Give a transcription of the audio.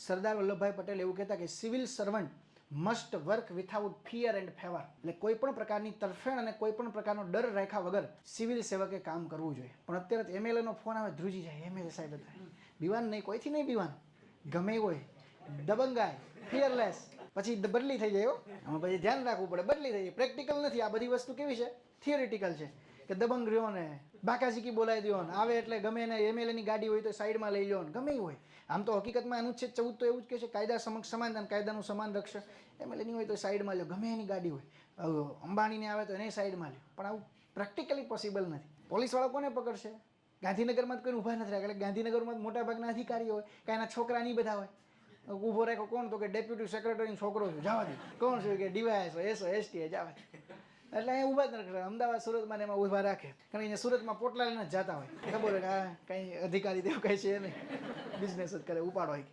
સરદાર વલ્લભભાઈ પટેલ એવું કહેતા કે civil servant must work without fear and favour, એટલે કોઈ પણ પ્રકારની તરફેણ અને કોઈ પણ પ્રકારનો ડર રાખ્યા વગર સિવિલ સેવકે કામ કરવું જોઈએ. પણ અત્યારે એમએલએનો ફોન આવે ધ્રુજી જાય, એમએલએ સાહેબ હતા બીવાન નહીં, કોઈથી નહીં બીવાન, ગમે હોય દબંગાય ફિયરલેસ, પછી બદલી થઈ જાય. આમાં પછી ધ્યાન રાખવું પડે, બદલી થઈ જાય. પ્રેક્ટિકલ નથી. આ બધી વસ્તુ કેવી છે? થિયોરિટિકલ છે કે દબંગ રહ્યો ને બાકાશીકી બોલાવી દો ને, આવે એટલે ગમે એને એમએલએની ગાડી હોય તો સાઈડમાં લઈ લો ને, ગમે હોય. આમ તો હકીકતમાં અનુચ્છેદ 14 તો એવું જ કહે છે, કાયદા સમક્ષ સમાન અને કાયદાનું સમાન રક્ષણ. એમએલએની હોય તો સાઈડમાં લો, ગમે એની ગાડી હોય. અંબાણીને આવે તો એને સાઈડમાં લો. પણ આવું પ્રેક્ટિકલી પોસિબલ નથી. પોલીસવાળા કોને પકડશે? ગાંધીનગરમાં જ કોઈ ઊભા નથી રાખે. એટલે ગાંધીનગરમાં મોટાભાગના અધિકારીઓ હોય, કાંઈ એના છોકરા નહીં બધા હોય. ઊભો રાખો કોણ? તો કે ડેપ્યુટી સેક્રેટરીનો છોકરો છે, જવા દે. કોણ છે? કે ડીવાયએસ એસઓ એસટી જવા દે. એટલે અહીંયા ઊભા જ નથી. અમદાવાદ સુરતમાં એમાં ઊભા રાખે, કારણ કે અહીંયા સુરતમાં પોટલા લઈને જ જતા હોય. ખબર હોય કે હા કંઈ અધિકારી તેવું કંઈ છે નહીં, બિઝનેસ જ કરે, ઉપાડો હોય.